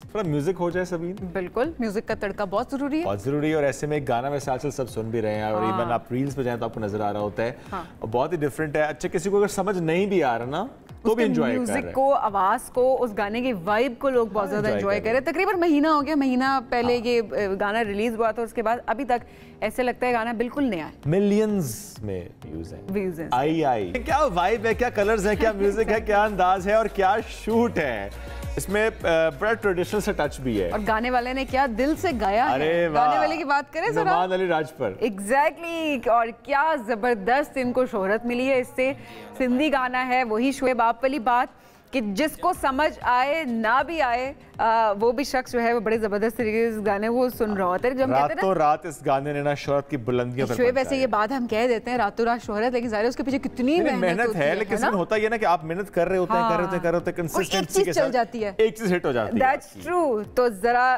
थोड़ा म्यूजिक हो जाए सभी। बिल्कुल, म्यूजिक का तड़का बहुत जरूरी है। बहुत जरूरी है। और ऐसे में एक गाना वैसे आजकल सब सुन भी रहे हैं और इवन आप रील्स पे जाएं तो आपको नजर आ रहा होता है। और बहुत ही डिफरेंट है। अच्छा, किसी को अगर समझ नहीं भी आ रहा ना तो भी एंजॉय कर रहे हैं। म्यूजिक को, आवाज को, उस गाने की वाइब को लोग बहुत ज्यादा एंजॉय कर रहे हैं। तकरीबन महीना हो गया, महीना पहले ये गाना रिलीज हुआ था, उसके बाद अभी तक ऐसे लगता है गाना बिल्कुल नया है। मिलियंस में व्यूज हैं। आई क्या वाइब है, क्या कलर्स है, क्या म्यूजिक है, क्या अंदाज है और क्या शूट है। इसमें बड़ा ट्रेडिशनल से टच भी है। और गाने वाले ने क्या दिल से गाया है। गाने वाले की बात करें जरा, नुमान अली राजपूत। एग्जैक्टली। और क्या जबरदस्त इनको शोहरत मिली है इससे। सिंधी गाना है, वही शोएब आप वाली बात कि जिसको समझ आए ना भी आए, वो भी शख्स जो है वो बड़े जबरदस्त तरीके से इस गाने को सुन रहा होता है। जब कहते हैं ना रात इस गाने ने ना शोहरत की बुलंदियों पर शोएब, वैसे ये बात हम कह देते हैं रातों रात शोहरत, लेकिन ज़ाहिर है उसके पीछे कितनी मेहनत है। लेकिन होता है ना कि आप मेहनत कर रहे होते हैं कंसिस्टेंसी के साथ चल जाती है, एक चीज हिट हो जाती है। That's true. तो जरा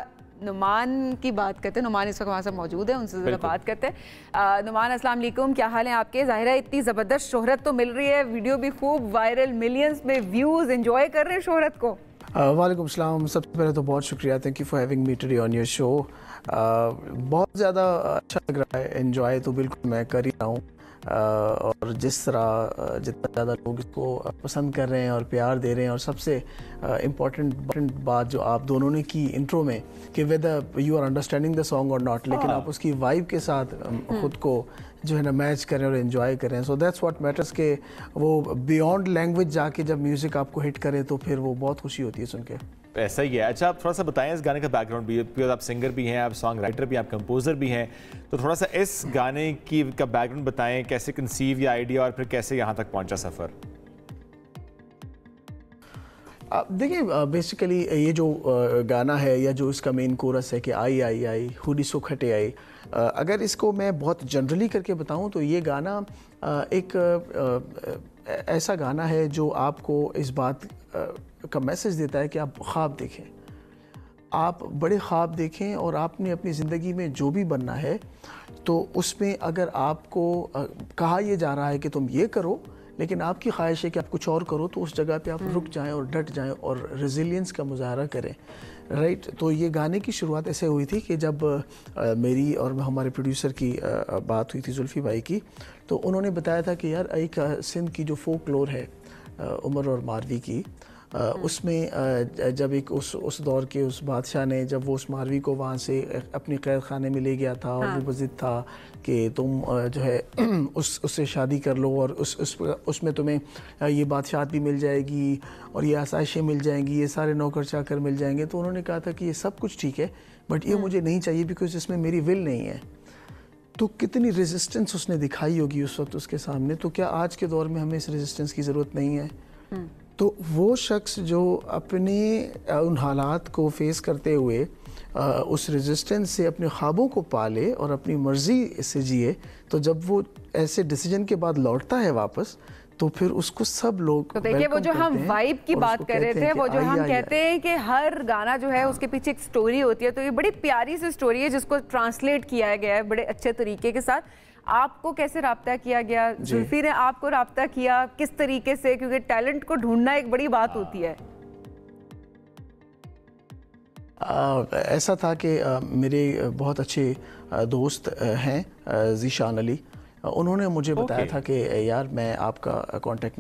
नुमान की बात करते हैं। नुमान इस वक्त हमारे साथ मौजूद है, उनसे जरा बात करते हैं। नुमान, अस्सलाम वालेकुम, क्या हाल है आपके? ज़ाहिर है इतनी ज़बरदस्त शोहरत तो मिल रही है, वीडियो भी खूब वायरल, मिलियंस में व्यूज़, एंजॉय कर रहे हैं शोहरत को। वालेकुम सलाम। सबसे पहले तो बहुत शुक्रिया, thank you for having me today on your show. बहुत ज़्यादा अच्छा लग रहा है, एंजॉय तो बिल्कुल मैं कर ही रहा हूँ। और जिस तरह जितना ज़्यादा लोग इसको पसंद कर रहे हैं और प्यार दे रहे हैं, और सबसे इम्पॉर्टेंट बात जो आप दोनों ने की इंट्रो में कि whether you are understanding the song और नॉट, लेकिन आप उसकी वाइब के साथ खुद को जो है ना मैच करें और एंजॉय करें। सो दैट्स व्हाट मैटर्स के वो बियॉन्ड लैंग्वेज जाके जब म्यूज़िक आपको हिट करे तो फिर वो बहुत खुशी होती है सुन के। ऐसा ही है। अच्छा, आप थोड़ा सा बताएं इस गाने का बैकग्राउंड भी, बिकॉज आप सिंगर भी हैं, आप सॉन्ग राइटर भी हैं, आप कंपोजर भी हैं, तो थोड़ा सा इस गाने की का बैकग्राउंड बताएं, कैसे कंसीव या आइडिया और फिर कैसे यहाँ तक पहुँचा सफ़र। देखिए, बेसिकली ये जो गाना है या जो इसका मेन कोरस है कि आई आई आई हुडी सो खटे आई, अगर इसको मैं बहुत जनरली करके बताऊं तो ये गाना एक ऐसा गाना है जो आपको इस बात का मैसेज देता है कि आप ख्वाब देखें, आप बड़े ख्वाब देखें और आपने अपनी ज़िंदगी में जो भी बनना है तो उसमें अगर आपको कहा यह जा रहा है कि तुम ये करो, लेकिन आपकी ख्वाहिश है कि आप कुछ और करो, तो उस जगह पे आप रुक जाएं और डट जाएं और रेजिलियंस का मुजाहरा करें। राइट। तो ये गाने की शुरुआत ऐसे हुई थी कि जब मेरी और हमारे प्रोड्यूसर की बात हुई थी जुल्फी भाई की, तो उन्होंने बताया था कि यार एक सिंध की जो फोकलोर है उमर और मारवी की, उसमें जब एक उस दौर के उस बादशाह ने जब वो उस मारवी को वहाँ से अपने कैद खाने में ले गया था और वो जिद था कि तुम जो है उससे शादी कर लो और उसमें तुम्हें ये बादशाहत भी मिल जाएगी और ये आसाइशें मिल जाएंगी, ये सारे नौकर चाकर मिल जाएंगे। तो उन्होंने कहा था कि ये सब कुछ ठीक है बट ये मुझे नहीं चाहिए बिकॉज इसमें मेरी विल नहीं है। तो कितनी रेजिस्टेंस उसने दिखाई होगी उस वक्त उसके सामने। तो क्या आज के दौर में हमें इस रेजिस्टेंस की ज़रूरत नहीं है? तो वो शख्स जो अपने उन हालात को फेस करते हुए उस रेजिस्टेंस से अपने ख्वाबों को पाले और अपनी मर्ज़ी से जिए, तो जब वो ऐसे डिसीजन के बाद लौटता है वापस, तो फिर उसको सब लोग तो देखिए, वो जो हम वाइब की बात कर रहे थे, वो जो हम कहते हैं कि हर गाना जो है उसके पीछे एक स्टोरी होती है, तो ये बड़ी प्यारी सी स्टोरी है जिसको ट्रांसलेट किया गया है बड़े अच्छे तरीके के साथ। आपको कैसे राब्ता किया गया? जुल्फी ने आपको राब्ता किया किस तरीके से? क्योंकि टैलेंट को ढूंढना एक बड़ी बात होती है। ऐसा था कि मेरे बहुत अच्छे दोस्त हैं ज़ीशान अली, उन्होंने मुझे बताया था कि यार मैं आपका कांटेक्ट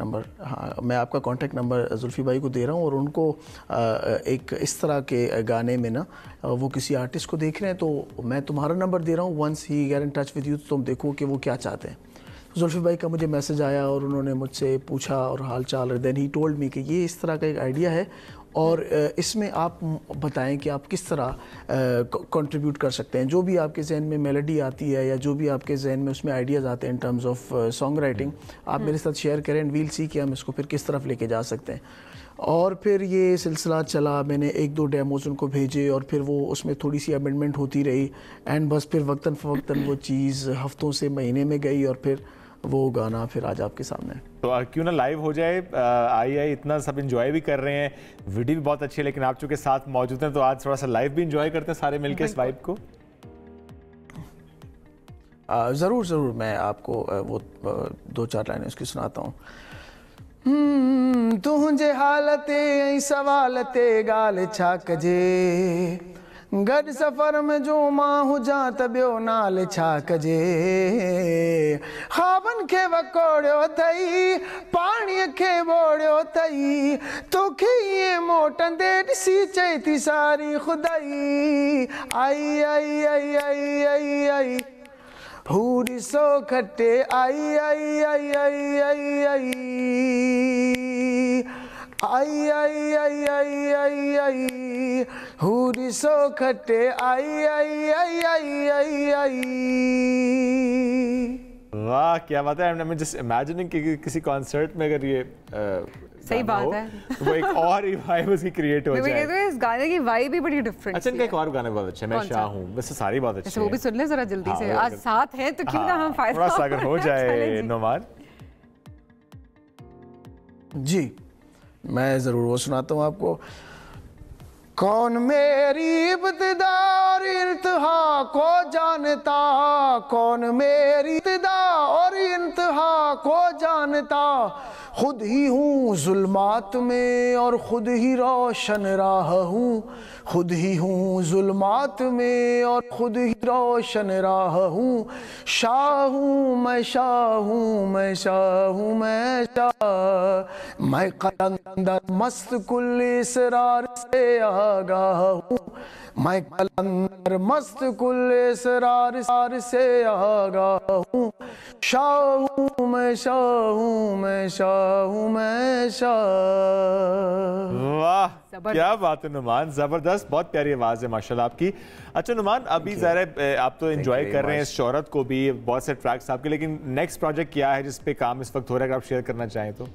नंबर जुल्फी भाई को दे रहा हूँ और उनको एक इस तरह के गाने में ना वो किसी आर्टिस्ट को देख रहे हैं, तो मैं तुम्हारा नंबर दे रहा हूँ, once he get in touch with you, तो तुम देखो कि वो क्या चाहते हैं। तो जुल्फी भाई का मुझे मैसेज आया और उन्होंने मुझसे पूछा और हाल चाल, देन ही टोल्ड मी कि ये इस तरह का एक आइडिया है और इसमें आप बताएं कि आप किस तरह कंट्रीब्यूट कर सकते हैं। जो भी आपके जहन में मेलोडी आती है या जो भी आपके जहन में उसमें आइडियाज़ आते हैं in terms of song writing, आप मेरे साथ शेयर करें एंड वील सी कि हम इसको फिर किस तरफ लेके जा सकते हैं। और फिर ये सिलसिला चला, मैंने एक दो डेमोज उनको भेजे और फिर वो उसमें थोड़ी सी अमेंडमेंट होती रही एंड बस फिर वक्तन फ़वक्तन वो चीज़ हफ्तों से महीने में गई और फिर वो गाना फिर आज आपके सामने। तो क्यों ना लाइव हो जाए। आई इतना सब एंजॉय भी कर रहे हैं, वीडियो भी बहुत अच्छी है, लेकिन आप चूंकि साथ मौजूद हैं तो आज थोड़ा सा लाइव भी एंजॉय करते हैं सारे मिलकर इस वाइब को। ज़रूर मैं आपको वो 2-4 लाइनें उसकी सुनाता हूँ। तुंहिंजे हालते ऐं सवाल ते ॻाल्हि छा कजे, गॾु सफ़र में जो मां हुजां त ॿियो नाल छा कजे, ख़्वाबनि खे वकोड़ियो अथई पाणीअ खे ॿोड़ियो अथई, तोखे ईअं मोटंदे ॾिसी चई थी सारी खुदाई, आई आई आई आई आई आई हू ॾिसो खटे आई आई आई आई आई आई आई आई आई आई आई आई हू ॾिसो खटे आई आई आई आई आई आई। वाह क्या बात है। मैं जस्ट इमेजिनिंग कि किसी कॉन्सर्ट में अगर ये सही बात है वो एक और ही वाइब उसकी क्रिएट हो जाए। इस गाने की वाइब भी बड़ी डिफरेंट। अच्छा इनका एक और गाना बहुत अच्छा है, मैं शाह हूँ, वैसे सारी बहुत अच्छी है, वो भी सुन ले जरा जल्दी से, आज साथ हैं तो क्यों ना हम फायदा थोड़ा सा अगर हो जाए। नोमान जी मैं ज़रूर वो सुनाता हूँ आपको। कौन मेरी इब्तिदा और इंतहा को जानता, कौन मेरी इब्तिदा और इंतहा को जानता, खुद ही हूँ जुल्मात में और खुद ही रोशन राह हूँ, खुद ही हूँ जुल्मात में और खुद ही रोशन राह हूँ, शाह हूँ मैं शाह हूँ मैं शाह हूँ मैं शाह, मैं कलंदर मस्त कुल इसरार से आगाह हूँ, मैं कलंदर मस्त कुल इसरार से आगाह हूँ, शाह हूँ मैं शाह हूँ मैं शाह हूँ मैं शाह। वाह क्या बात है नुमान, जबरदस्त, बहुत प्यारी आवाज़ है माशाल्लाह आपकी। अच्छा नुमान अभी ज़रा आप तो एंजॉय कर रहे हैं इस शोहरत को भी, बहुत से ट्रैक्स आपके, लेकिन नेक्स्ट प्रोजेक्ट क्या है जिस पे काम इस वक्त हो रहा है, अगर आप शेयर करना चाहें तो?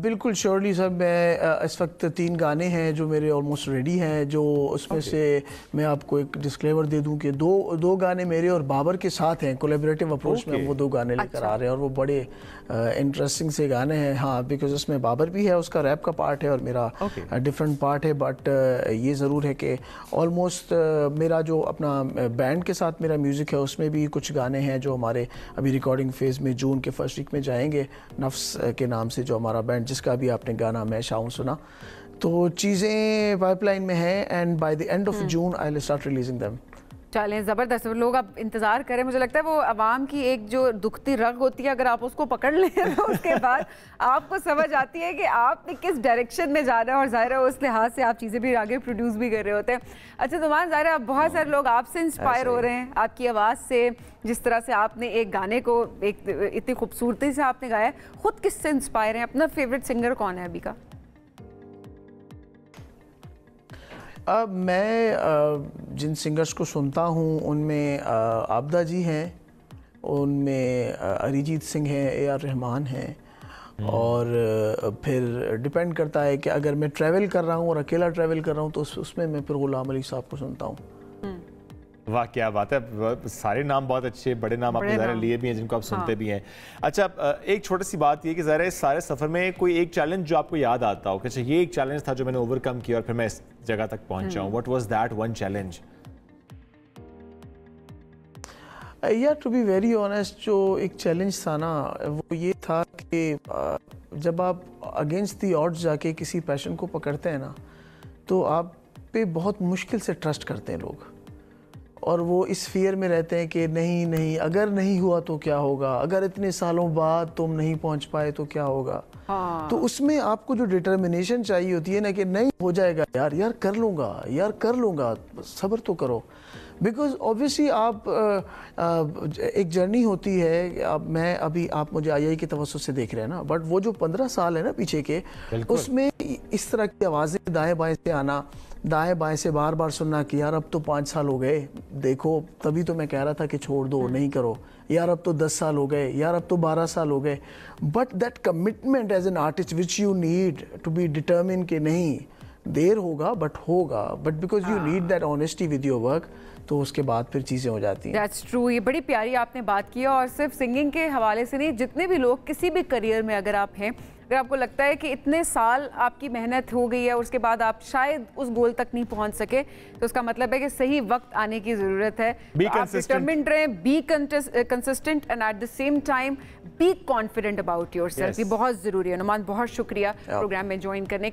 बिल्कुल श्योरली सर, मैं इस वक्त 3 गाने हैं जो मेरे ऑलमोस्ट रेडी हैं, जो उसमें से मैं आपको एक डिस्क्लेमर दे दूं कि दो गाने मेरे और बाबर के साथ हैं, कोलैबोरेटिव अप्रोच में वो 2 गाने लेकर आ रहे हैं और वो बड़े इंटरेस्टिंग से गाने हैं। हाँ बिकॉज उसमें बाबर भी है, उसका रैप का पार्ट है और मेरा डिफरेंट पार्ट है, बट ये ज़रूर है कि ऑलमोस्ट मेरा जो अपना बैंड के साथ मेरा म्यूज़िक है उसमें भी कुछ गाने हैं जो हमारे अभी रिकॉर्डिंग फेज़ में जून के फर्स्ट वीक में जाएंगे, नफ्स के नाम से जो हमारा बैंड, जिसका भी आपने गाना मैं शाहूं सुना, तो चीज़ें पाइपलाइन में हैं and by the end of June I will start releasing them. चलें ज़बरदस्त, लोग अब इंतज़ार करें। मुझे लगता है वो आवाम की एक जो दुखती रग होती है, अगर आप उसको पकड़ लें तो उसके बाद आपको समझ आती है कि आपने किस डायरेक्शन में जाना है, और ज़ाहिर है उस लिहाज से आप चीज़ें भी आगे प्रोड्यूस भी कर रहे होते हैं। अच्छा नुमान, ज़ाहिर है बहुत सारे लोग आपसे इंस्पायर हो रहे हैं, आपकी आवाज़ से, जिस तरह से आपने एक गाने को एक इतनी खूबसूरती से आपने गाया, खुद किससे इंस्पायर हैं? अपना फेवरेट सिंगर कौन है अभी का? मैं जिन सिंगर्स को सुनता हूँ उनमें आबदा जी हैं, उनमें अरिजीत सिंह हैं, AR रहमान हैं, और फिर डिपेंड करता है कि अगर मैं ट्रैवल कर रहा हूँ और अकेला ट्रैवल कर रहा हूँ तो उसमें मैं फिर गुलाम अली साहब को सुनता हूँ। वाह क्या बात है, सारे नाम बहुत अच्छे, बड़े नाम आपने ज़रा लिए भी हैं जिनको आप सुनते भी हैं। अच्छा एक छोटी सी बात ये कि ज़रा इस सारे सफ़र में कोई एक चैलेंज जो आपको याद आता हो कि अच्छा ये एक चैलेंज था जो मैंने ओवरकम किया और फिर मैं इस जगह तक पहुंचा हूँ, what was that one challenge? यार टू बी वेरी ऑनेस्ट, जो एक चैलेंज था ना वो ये था कि जब आप अगेंस्ट दी ऑड्स जाके किसी पैशन को पकड़ते हैं ना तो आप पे बहुत मुश्किल से ट्रस्ट करते हैं लोग, और वो इस फियर में रहते हैं कि नहीं नहीं अगर नहीं हुआ तो क्या होगा, अगर इतने सालों बाद तुम नहीं पहुंच पाए तो क्या होगा। हाँ। तो उसमें आपको जो डिटर्मिनेशन चाहिए होती है ना कि नहीं हो जाएगा यार, यार कर लूँगा, सब्र तो करो। बिकॉज ऑब्वियसली आप एक जर्नी होती है, मैं अभी आप मुझे आई के तवज्जुह से देख रहे हैं ना, बट वो जो 15 साल है ना पीछे के, उसमें इस तरह की आवाज़ें दाएं बाएं से आना, दाएं बाएं से बार बार सुनना कि यार अब तो 5 साल हो गए, देखो तभी तो मैं कह रहा था कि छोड़ दो, नहीं करो, यार अब तो 10 साल हो गए, यार अब तो 12 साल हो गए, but that commitment as an artist which you need to be determine कि नहीं देर होगा बट होगा, but because you need that honesty with your work, तो उसके बाद फिर चीज़ें हो जाती हैं। That's true. ये बड़ी प्यारी आपने बात की है, और सिर्फ सिंगिंग के हवाले से नहीं, जितने भी लोग किसी भी करियर में अगर आप हैं, अगर आपको लगता है कि इतने साल आपकी मेहनत हो गई है और उसके बाद आप शायद उस गोल तक नहीं पहुंच सके, तो उसका मतलब है कि सही वक्त आने की ज़रूरत है। बी तो आप डिटरमिन्ड रहें, be consistent and at the same time be confident about yourself. ये बहुत ज़रूरी है। नुमान, बहुत शुक्रिया प्रोग्राम में ज्वाइन करने के